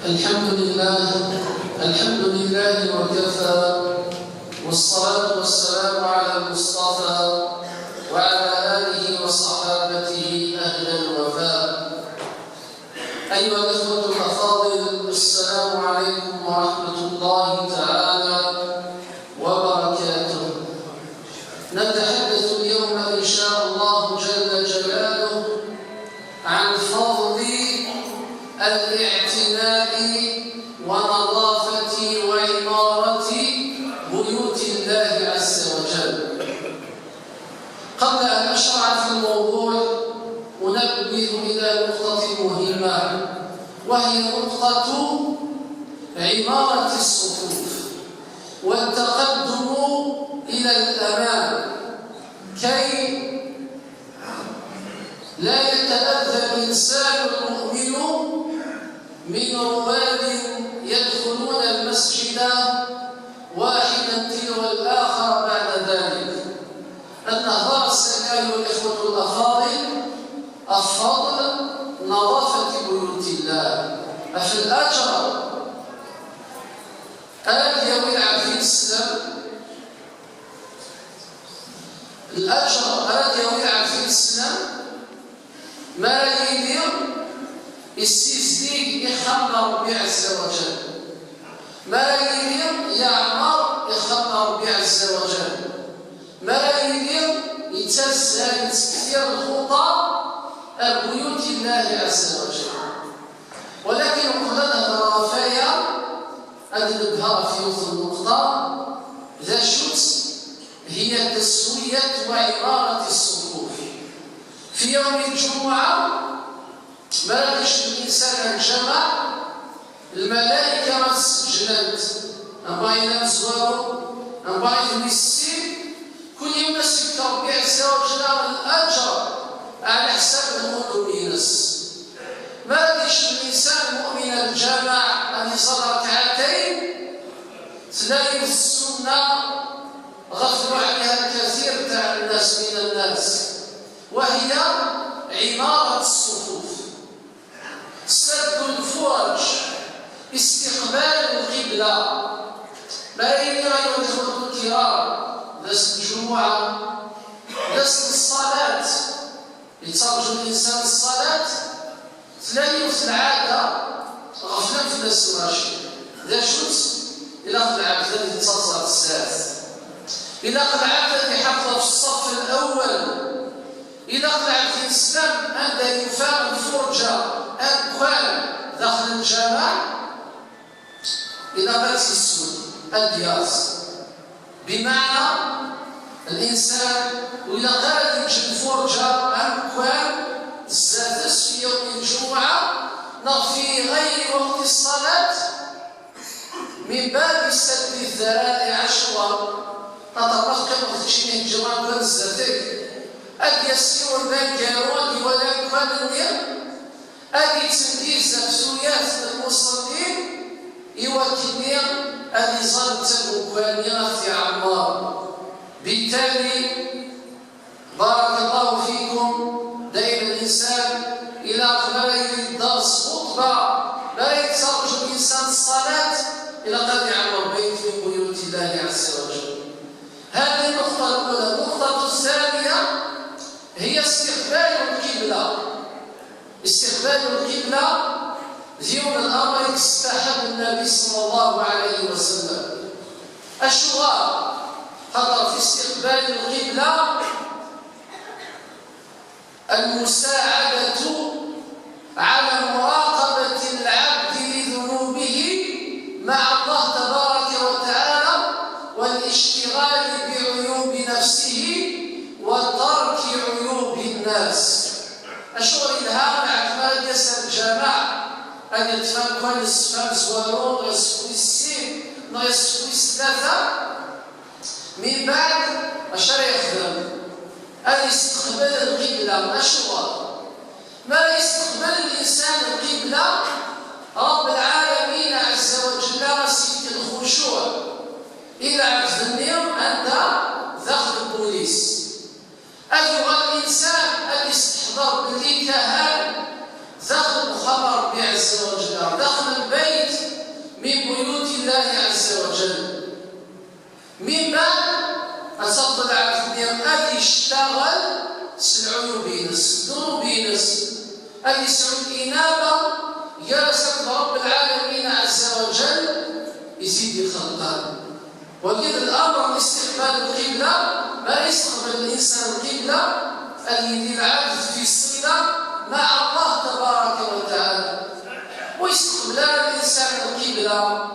الحمد لله وكفى، والصلاة والسلام على المصطفى وعلى آله وصحابته أهل الوفاء. أيها الأخوة الأفاضل، السلام عليكم ورحمة الله تعالى وبركاته. نتحدث اليوم إن شاء الله جل جلاله عن فضل الاعتناء ونظافة وعمارة بيوت الله عز وجل. قبل أن أشرع في الموضوع أنبه إلى نقطة مهمة، وهي نقطة عمارة الصفوف والتقدم إلى الأمام كي لا يتأذى الإنسان المؤمن من رواد يدخلون المسجد واحدا تلو الآخر بعد ذلك. النهار السائل والإخوة الأفاضل، الفضل نظافة بيوت الله. أفي الأجر يوي العافية السلام الأجر يوي العافية السلام ما يليق السيسديك يخمر ربي عز وجل، ما يليق يعمر يخمر ربي عز وجل، ما يليق يتسهل كثير الخطى بيوت الله عز وجل. ولكن قلنا الرفايا أدلبها في وسط النقطة ذا شت هي تسوية وعمارة الصفوف. في يوم الجمعة ما لقيش الإنسان الجمع، الملائكة ما تسجلت أمباينا نزوارو أمباينا نسي كل يوم نسيك ربي عز وجل الأجر على حساب الغلو ينس. ما لقيش الإنسان مؤمن الجمع أن يصلي ركعتين، تلاقي في السنة غفلوا عليها الكثير تاع الناس من الناس، وهي عمارة الصفوف، سد الفرج، استقبال القبلة. ما يلي أيها الإخوة الكرام، لست الجمعة لست الصلاة يترجو الإنسان الصلاة تلاقيه في العادة غفلة في الناس ماشي ذا شوت إلى قلعة الذي تصل الساس، إلى قلعة الذي حفظ في الصف الأول، إلى قلعة الإسلام عند يفاق الفرجة أكوان داخل الجامع، إلى بأس السود الدياس، بمعنى الإنسان وإذا قال يوجد الفرجة أكوان السادس في يوم الجمعة في غير وقت الصلاة من باب سد الذرائع عشوة نطبق كما تشميه الجمعة كان الزفاف أدي يسير البنكارون ولا كان النير أدي تنديز نفسيات المصلين يوكلني أدي ظلت المكوانيات في عمار. بالتالي بارك الله فيكم، دائما الإنسان إلى قبل الدرس خطبة لا يترجو الإنسان الصلاة إلى قد يعمر بيت من بيوت الله عز وجل. هذه النقطة الأولى. النقطة الثانية هي استقبال القبلة. استقبال القبلة ديون الأمر استحب النبي صلى الله عليه وسلم. الشغال خطر في استقبال القبلة المساعدة على مراقبة العبد لذنوبه مع الله تبارك وتعالى، والاشتغال بعيوب نفسه وترك عيوب الناس. الشغل الهام اعتماد يسر الجماعة أن يتفهم كويس فهم زوارون ويسفوي السين ويسفوي الثلاثة. من بعد أشار يخدم الاستقبال القبلة مشروع. ما يستقبل الإنسان القبلة رب العالمين عز وجل سيد الخشوع إلى عبد النير عند داخل البوليس. أيها الإنسان الاستحضار باللي كهان داخل الخبر بعز وجل داخل البيت لله عز وجل. من بعد أصدق العبد ديال غادي يشتغل سلعو بينس دورو بينس غادي يسعو الإنابة جلست رب العالمين عز وجل يزيد يخلقها. وكذا الأمر من استقبال القبلة ما يستقبل الإنسان القبلة اللي العبد في الصلة مع الله تبارك وتعالى. ويستقبل الإنسان القبلة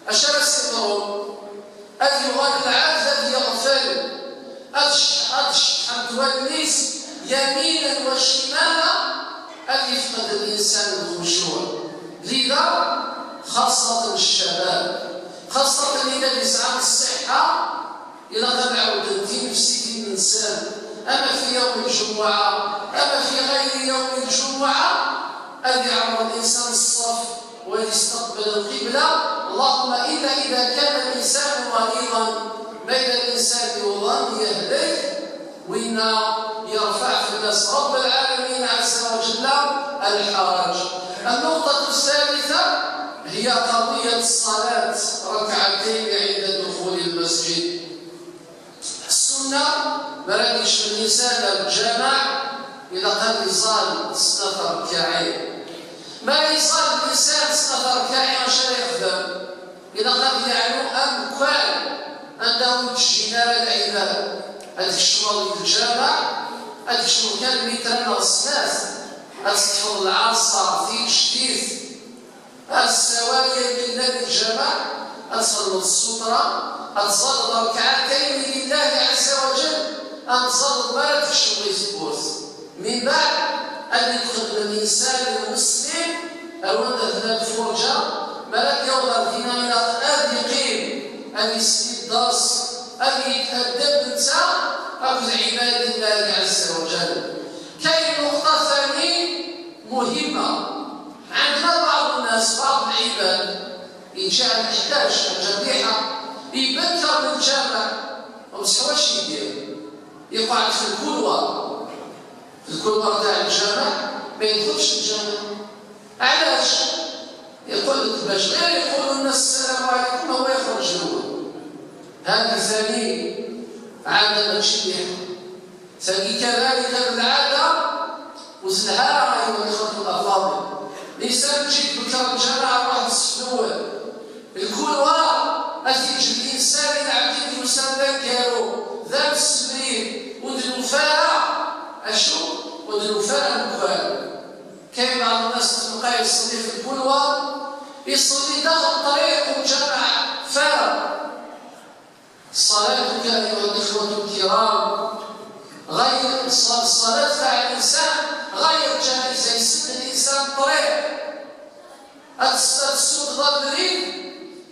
أشار السطر أذ يغادر العبد أذ يغفل أذ تونس يمينا وشمالا أذ يفقد الإنسان الخشوع. لذا خاصة الشباب، خاصة إذا يسعى الصحة إلى غير عودة نفسي الإنسان أما في يوم الجمعة أما في غير يوم الجمعة أن يعمر الإنسان الصف ويستقبل القبلة. اللهم إلا إذا كان الإنسان مريضا بين الإنسان يظن يهلك وإن يرفع في الناس رب العالمين عز وجل الحرج. النقطة الثالثة هي قضية الصلاة ركعتين عند دخول المسجد. السنة مراكش الإنسان الجمع إذا قد يصلي سنة ركعين، ما يصلي الإنسان سنة ركعين واش يخدم؟ إذا قد يعلو أمكان عنده تجينا العباد هذيك الشمال الجامع هذيك الشمال كان ميترنا السناس أتحفظ العصا في جديد السواري لله الجمع أتصل السطرة أتصل ركعتين لله عز وجل أتصل مالك الشمال يسبوس. من بعد أن يدخل الإنسان المسلم أو أن الفرجة ملك يوم الدين من الأذقين أن يسكي الدرس أن يتأدب نتا أو عباد الله عز وجل. كاين نقطة ثانية مهمة عندنا بعض الناس بعض العباد إن جاء محتاج الجريحة يبكر من الجامع ومسحواش يدير يقعد في الكلوة تاع الجامع ما يدخلش الجامع. علاش؟ يقول لك باش غير يقولوا الناس السلام عليكم هو يخرج الاول. هذا ثاني عادة ماشي ثاني كذلك العادة وزلها أيها الإخوة الأفاضل. الإنسان يجي بكر الجامع واحد الصف الأول الكلوة أتيجي الإنسان إلى عبد يسلم كارو ذا السبرين ودلو فارع أشو ودلو فارع مكوان. كاين بعض الناس تلقاه يصلي في الكلوة يصلي داخل طريق وجمع فارغ. صلاتك أيها الإخوة الكرام غير الصلاة تاع الإنسان غير جائزة. يسد الإنسان الطريق السوق ذا بريد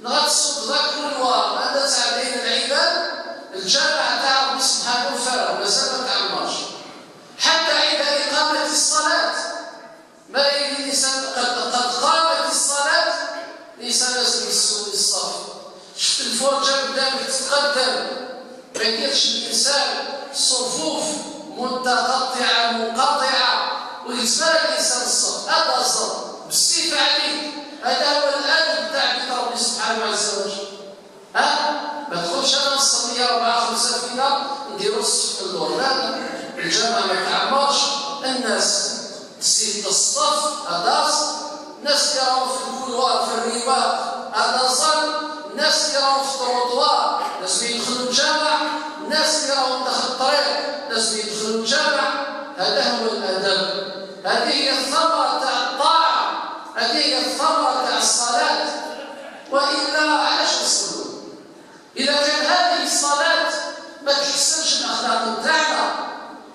نغاد السوق ذا كلوة هذا تاع بين العباد الجامع تاع ربي سبحانه فارغ مازال ما تعمرش. حتى عند إقامة الصلاة ما يجي الإنسان قد قامت الصلاة الإنسان لازم يسوي الصف. شفت الفرجة قدامك تتقدم ما يديرش الإنسان صفوف متقطعة منقطعة ويتبارك الإنسان الصف. هذا الصف بالسيف عليك هذا هو الأدب تاع بيت ربي سبحانه عز وجل. ما تقولش أنا نصلي 4 5 فينا نديرو الصف اللور. لا الجامع ما تعمرش الناس تسيد الصف هذا ناس يراو في الكلوار في الرواق هذا صن ناس يراو في الطروطوار ناس يدخلوا الجامع ناس يراو داخل الطريق ناس يدخلوا الجامع. هذا هو الأدب. هذه هي الثمرة تاع الطاعة هذه هي الثمرة تاع الصلاة. وإلا علاش نصلوا؟ إذا كان هذه الصلاة ما تحسنش الأخلاق تاعنا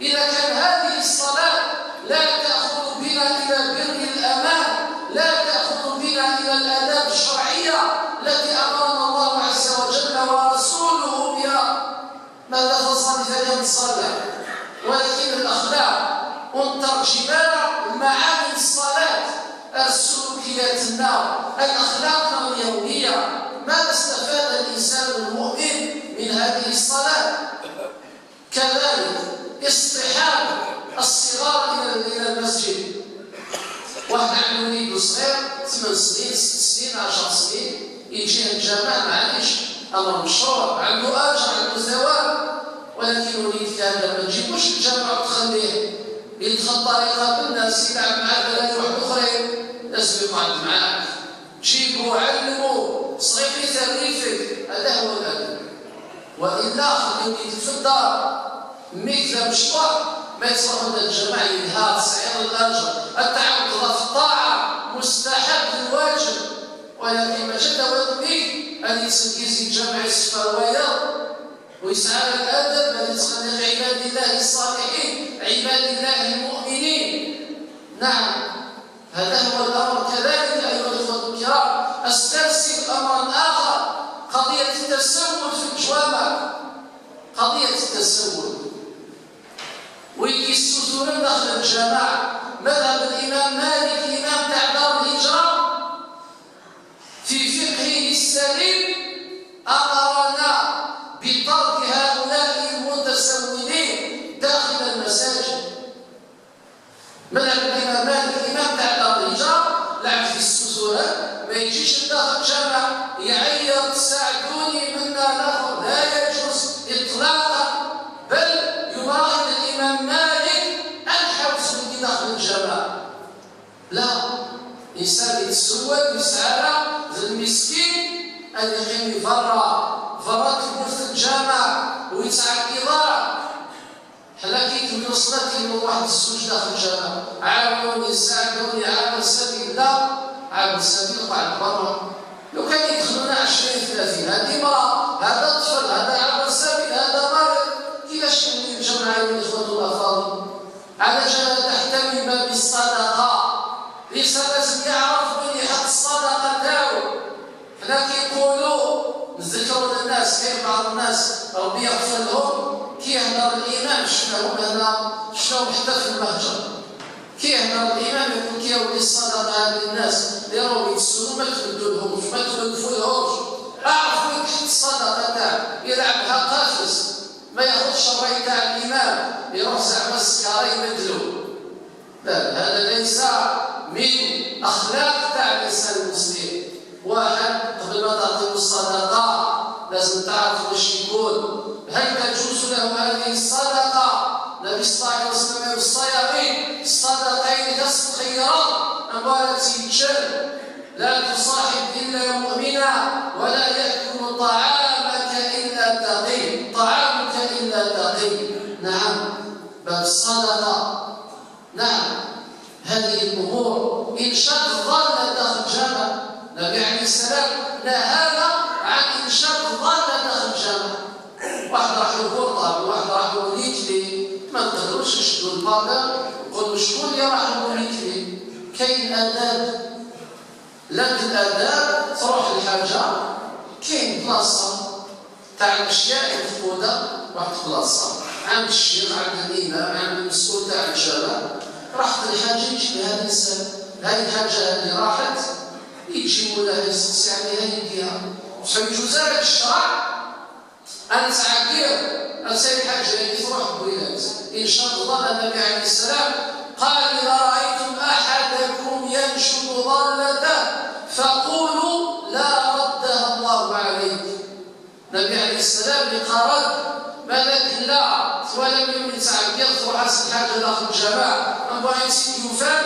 إذا كان هذه الصلاة لا تأخذ بنا إلى بر الأمان لا تأخذ بنا إلى الآداب الشرعية التي أمرنا الله عز وجل ورسوله بها ماذا تصلي فليتصلى. ولكن الأخلاق والترجمات معاني الصلاة السلوكيات الأخلاق اليومية ماذا استفاد الإنسان المؤمن من هذه الصلاة. كذلك اصطحاب الصغار إلى المسجد. واحد عنده وليد صغير 8 سنين 6 سنين 10 سنين يجي الجامع معليش امر مشروع، عنده اجر عنده ثواب، ولكن وليدك هذا ما تجيبوش الجامع وتخليه يدخل طريقه بالناس يلعب مع البلد واحد اخرين، لازم يقعد معاك، جيبوا علموا صغير يثريفك، هذا هو الادب. والا خلي وليدك في الدار مثل مشروع ما يصلح لنا الجماعه ينهار صعيد الاجر، التعود في الطاعه مستحب الواجب، ولكن ما جد ويضميك ان يتسكيزي الجمع يصفى ويض ويسعى الادب الذي تخلق عباد الله الصالحين عباد الله المؤمنين. نعم هذا هو الامر. كذلك ايها الاخوه الكرام استرسل امرا اخر، قضيه التسول في الجوامع، قضيه التسول واللي يستثمرون داخل الجماعه. مذهب الامام مالك امام تاع دار الهجره في فقهه السليم امرنا بترك هؤلاء المتسولين داخل المساجد. مذهب الامام مالك امام تاع دار الهجره لعب في السثورات، ما يجيش داخل الجامع يعيط ساعدوني منا ناخذ، لا يجوز اطلاقا، بل يراهن الامام مالك الحبس اللي داخل الجامع. لا، انسان يتسول يسعى المسكين ان يقيم فرات في الجامع ويسعى الإضاءة. حنا كي توصلت كاين واحد الزوج داخل الجامع، عاونوني ساعدوني عابر سبيل، لا عابر سبيل قاعد برا. لو كان يدخلونا 20 30 هذه امراه، هذا طفل، هذا عابر سبيل، هذا مريض، كيفاش يولي الجمع ايها الاخوه الافاضل؟ على جال تحت من باب الصدقه، الانسان لازم يعرف وين يحط الصدقه تاعو. حنا كيقولوا نذكروا للناس، كاين بعض الناس ربي يغفر لهم كيهضر الامام، شفناهم هنا شفناهم حتى في المهجر، كيهضر الامام يقول كيولي الصدقه هذه الناس اللي راهم يتسولوا ما تبدلهمش ما تولفولهمش، اعرفوا وين تحط الصدقه تاعو، يلعبها قافز، ما ياخذش الراي تاع الامام يروح زعما السكاره يبدلو. لا، هذا ليس من اخلاق تاع الانسان المسلم. واحد قبل ما تعطيه الصدقه لازم تعرف واش يقول، هل تجوز له هذه الصدقه؟ النبي صلى الله عليه وسلم يقول الصيامين الصدقين كسب خيرا اموال تيجن، لا تصاحب الا مؤمنا ولا ياكل طعامك الا تقي، طعامك الا تقي. نعم باب الصدقه. نعم هذه الامور انشاء الظن داخل الجامع، النبي عليه السلام نهانا عن انشاء الظن داخل الجامع. واحد راح للقرطبي، واحد راح لوليتلي، ما نقدروش نشدوا البابا نقولوا شكون اللي راح لوليتلي. كاين اداب، لك الاداب تروح للحاجه، كاين بلاصه تاع الاشياء المفقوده، واحد بلاصه عند الشيخ عند الامام عند المسؤول تاع الجامع، راحت الحاجه يجيب هذا الانسان، هذه الحاجه هذه راحت يجيبوا لها يسقسي عليها يديها. فيجوز هذا الشرع ان تعقير انسان الحاجه اللي تروح بولاد. ان شاء الله النبي عليه السلام قال اذا رايتم احدكم ينشد ضالته فقولوا لا ردها الله عليك. النبي عليه السلام اللي قرد ملك لا ولم يمن تعقير تروح الحاجه داخل الجماعه ابو عيسى يفهم،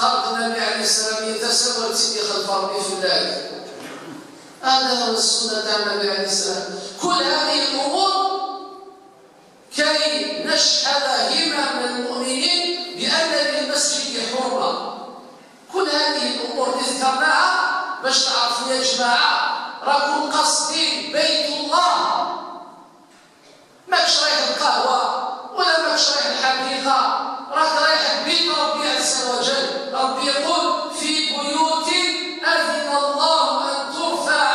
قال النبي عليه السلام يتسول سيدي خلف ربي في الله. هذا هو السنه تاع النبي عليه السلام. كل هذه الامور كي نشهد همم المؤمنين بان للمسجد حرمه. كل هذه الامور اللي ذكرناها باش تعرفوا يا جماعه راكم قاصدين بيت الله، ماكش رايح القهوه ولا ماكش رايح الحديقه، راك رايح بيت ربي عز وجل. ربي يقول في بيوت اذن الله ان ترفع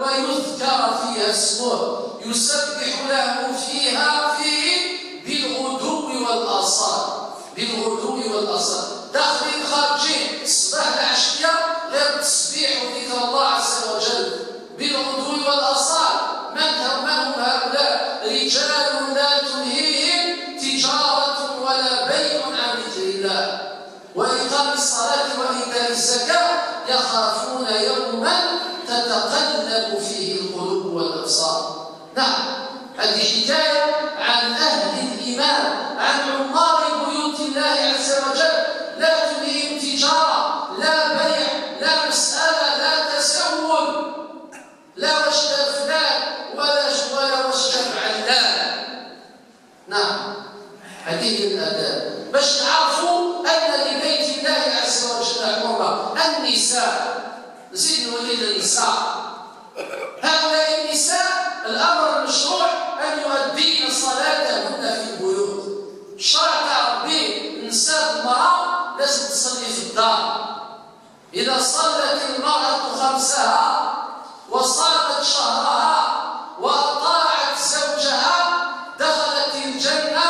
ويذكر فيها اسمه يسبح له فيها بالغدو والاصال، بالغدو والاصال، داخلين خارجين الصباح العشيه غير التسبيح وذكر الله عز وجل بالغدو والاصال. من هم هؤلاء؟ رجال لا تلهيهم تجاره ولا بيع عن ذكر الله واقام الصلاه وايتاء الزكاه يخافون يوما تتقلب فيه القلوب والأبصار. نعم، هذه حكاية عن أهل الإيمان، عن عمار بيوت الله عز وجل. لا تلهيهم تجارة، لا بيع، لا مسألة، لا تسول، لا وجد فلان ولا وجد علان. نعم، هذه الآداب باش نعرفوا أن لبيت الله عز وجل حرمة. النساء، نزيد نولي للنساء. هؤلاء النساء الأمر المشروع أن يؤدين صلاتهن في البيوت. الشرع تعرف به النساء المرأة لازم تصلي في الدار. إذا صلت المرأة خمسها وصامت شهرها وأطاعت زوجها دخلت الجنة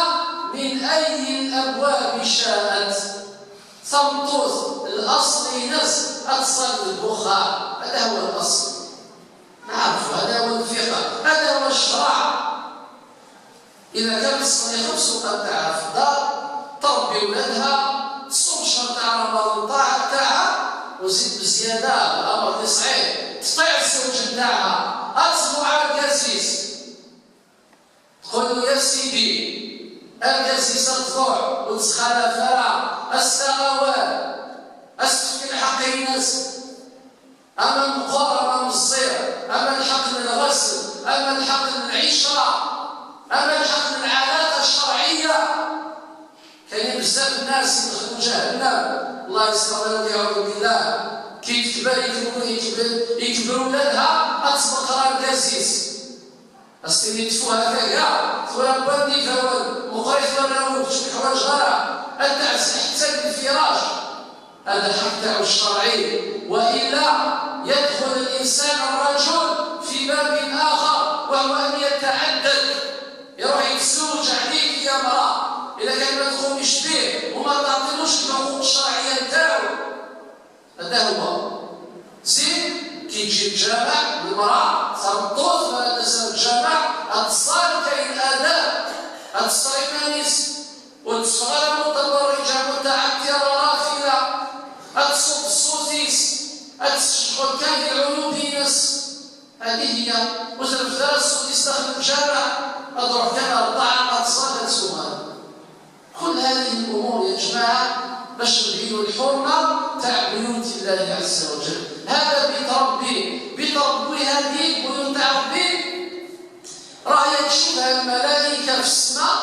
من أي الأبواب شاءت. تمطوز الأصل ينس أتصل البخار، هذا هو الأصل. نعرف هذا هو الفقه، هذا هو الشرع. إذا كانت تصلي خمس وقت تاعها في الدار، تربي ولادها، تصوم شهر تاع رمضان طاعة تاعها، وزيد بزيادة الأمر اللي صحيح، تطيع الزوج تاعها، أصبح على القسيس، تقول له يا سيدي القسيس تروح وتسخن فرع السغوات، أستفك الحق الناس، أما المقارنة أما الصير، أما الحق الغسل، أما الحق العشرة، أما الحق العلاقة الشرعية. كاين بزاف الناس يدخلوا جهنم، الله يستر ويعوذ بالله. كيف يكبر ولادها أتصبح قرار القسيس، أصلي يدفوها كاع تقول بندي فوال مقريف ولا شوف حوايج غيرها، الدعس حتى الفراش، هذا الحق تاعو الشرعي. وإلا يدخل الإنسان الرجل في باب آخر وهو أن يتعدد، يروح يتزوج عليك يا امرأة إذا كان ما تقومش به وما تعطيلوش الحقوق الشرعية تاعو. هذا هو زين. كي تجي الجامع المرأة تنطوف ولا تسال الجامع، اتصال كاين آداب، اتصري مانيس وتصغر متبرجة متعترة رافلة، اتصوت الصوتيس، اتشغل كاين العيوب ينس. هذه هي وزر في ثلاث الصوتيس داخل الجامع، اضرب كان 4 اتصال تسوها. كل هذه الامور يا جماعه باش نبينوا الحرمه تاع بيوت الله عز وجل. هذا بتربي هذه البيوت تاع ربي، راهي تشوفها الملائكه في السماء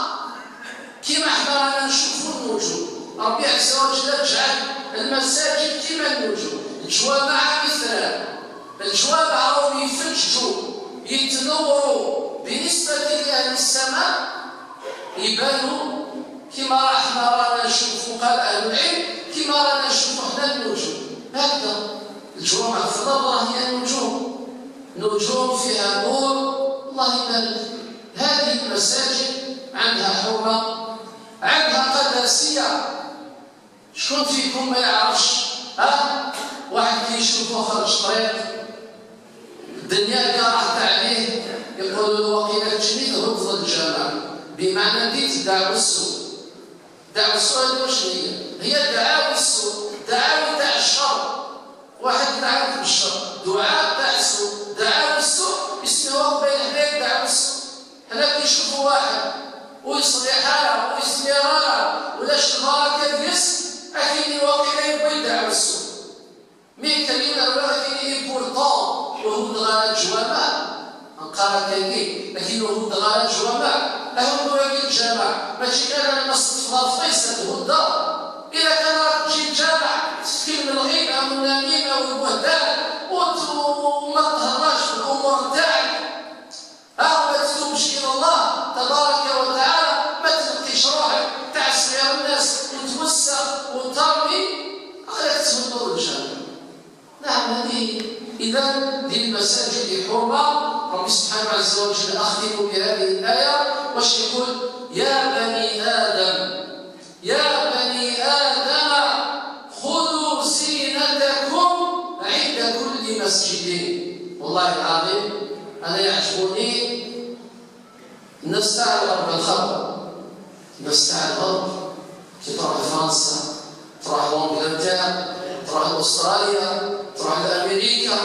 كما احنا رانا نشوفوا النجوم. ربي عز وجل جعل المساجد كما النجوم، الجوامع مثلها. الجوامع راهم يفجوا يتنوروا بالنسبه لاهل السماء، يبانوا كما رانا نشوفوا، قال اهل العلم كما رانا نشوفوا حنا النجوم. هكذا الجوامع في الله هي النجوم، نجوم فيها نور، الله يبارك. هذه المساجد عندها حرمه، عندها قداسيه. شكون فيكم ما يعرفش واحد كيشوفو خرج طريق الدنيا كرهت عليه، يقولوا له وقيله تجنيد هبط الجامع، بمعنى ديت دعوة السوء. دعوة السوء هذه واش هي دعاوى السوء، دعاوى تاع الشر. واحد يتعرف بالشر، دعاء تاع السوء، دعاوى السوء يسميوها بين حنين دعوة السوء. حنا كيشوفوا واحد ويصلي حاله ويسمي راه ولا شغال كيجلس اكيد الواقع يبغي يدعو السوء. مي كلمه ولا كاين امبورطون وهو دغال الجوامع نقرا كاين، لكن وهو دغال الجوامع لهم دور الجامع. ماشي كان المسجد في الفيصل هو الدار. اذا كان راك تجي الجامع تسكن من الغيبه والنميمه والبهتان وما تهضرش في الامور تاعك، ما تتوبش الى الله تبارك وتعالى، ما تلقيش روحك تعس غير الناس وتوسخ وترمي، غير تسمى الجامع. نعم، هذه اذا دي المساجد حرمه. ربي سبحانه عز وجل اختم بهذه الايه واش يقول؟ يا بني ادم يا بني ادم خذوا زينتكم عند كل مسجد. والله العظيم انا يعجبني الناس تاع الغرب الخبر، الناس تاع الغرب كي تروح لفرنسا، تروح لانجلترا، تروح لاستراليا، تروح لامريكا،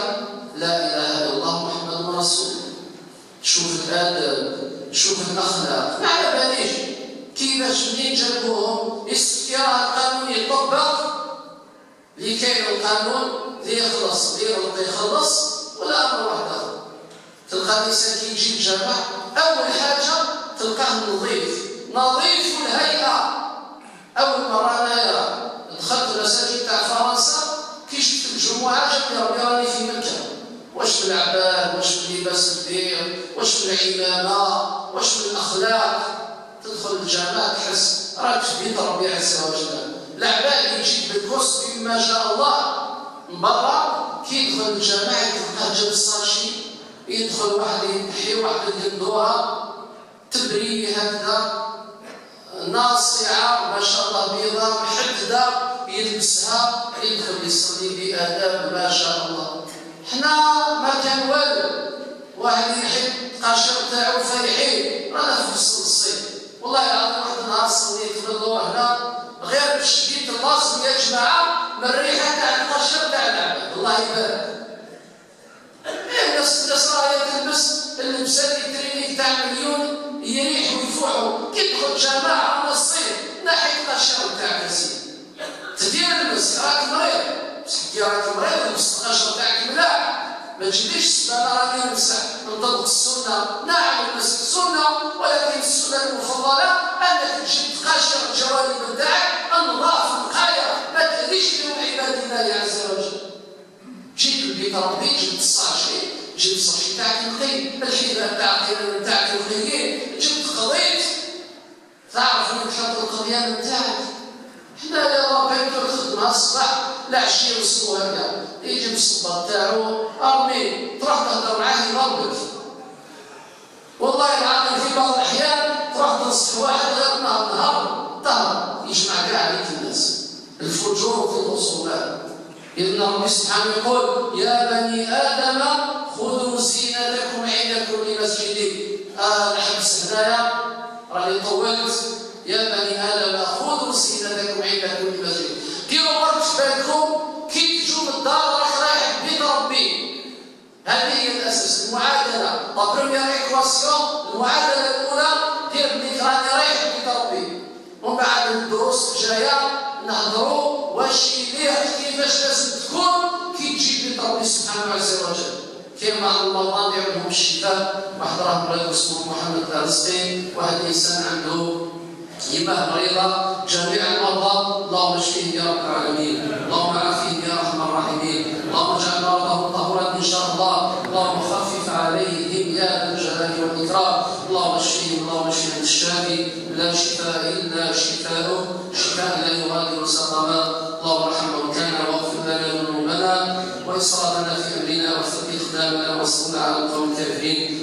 لا إله إلا الله محمد رسول الله. شوف الآداب، شوف الأخلاق، ما على باليش كيفاش منين جابوهم استفتراء القانون يطبق لكي القانون ليخلص يخلص ولا أمر واحد آخر. تلقى الإنسان كي يجي الجامع أول حاجة تلقاه نظيف الهيئة. أول مرة أنايا دخلت المساجد تاع فرنسا كي شفت الجمعة جابني ربي راني في مكة، واش في العباد، واش في اللباس الدير، واش في العمامة، واش في الأخلاق. تدخل الجامع تحس راك في بيت ربي عز وجل. العباد يجيك بالكوستيم ما شاء الله من برا، كي يدخل الجامع تلقاه جاب الساشي، يدخل واحد ينحي واحد القندوره تبري هكذا ناصعه ما شاء الله بيضاء محدده يلبسها، يدخل يصلي بآداب ما شاء الله. حنا ما كان والو، واحد يحب القشر تاعو فرحين. رانا في فصل الصيف والله العظيم واحد النهار صليت في الظهر هنا غير باش شديت اللاصق يا جماعه من الريحه تاع القشر تاع العباد الله يبارك. الناس راهي تلبس اللبسات الترينيك تاع مليون يريح ويفوحوا، كي تدخل جماعه من الصيف ناحيه القشر تاعك يا سيدي تدير المس راك مريض، كي راك مريض لبس القشر تاعك ملاح. ما تجيبليش السنه راني نمسح نطبق السنه، نعم نمسح السنه، ولكن السنه المفضله انك تجيب تقاشر الجوانب تاعك النظافه النقايه، ما تاذيش بهم عباد الله عز وجل. جيت لبيت ربي جبت الصاشي، جبت الصاشي تاعك نقي، الحذاء تاعك نقيين، جبت قضيت تعرف انك تحط القضيان تاعك. حنا يا ربي تخدمها الصباح العشيه والصبح هكا، يجي بالصباط تاعو ارمي تروح تهضر معاه يضربك. والله العظيم في بعض الاحيان تروح تنصح واحد غير نهار طهر يجمع كاع عليك الناس. الفجور في الاصولات. إن ربي سبحانه يقول يا بني آدم خذوا زينتكم عند كل مسجد. الحبس هنايا راني طولت. يا بني آدم خذوا زينتكم عند كل مسجد. ديروا برك في بالكم كي تجوا من الدار راك رايح بيت ربي. هذه هي الأساس، المعادلة. لا بروميير إيكواسيون، المعادلة الأولى دير بليك راني رايح بيت ربي. ومن بعد الدروس الجاية نهضروا واش يليق كيفاش لازم تكون كي تجي بيت ربي سبحانه عز وجل. كما الله يعلمهم الشفاء. واحد راه مريض اسمه محمد الرزقي، واحد الانسان عنده يماه مريضه، جميع المرضى اللهم اشفيهم يا رب العالمين، اللهم عافيهم يا ارحم الراحمين، اللهم اجعل مرضهم طهورا ان شاء الله، اللهم خفف عليهم يا ذا الجلال والاكرام، اللهم اشفيهم، اللهم اشفي الشافي، لا شفاء الا شفاؤه، شفاء لا يغادر سقما. اللهم ارحم موتانا واغفر لنا ذنوبنا واسرافنا في امرنا وثبت اقدامنا وانصرنا على القوم الكافرين.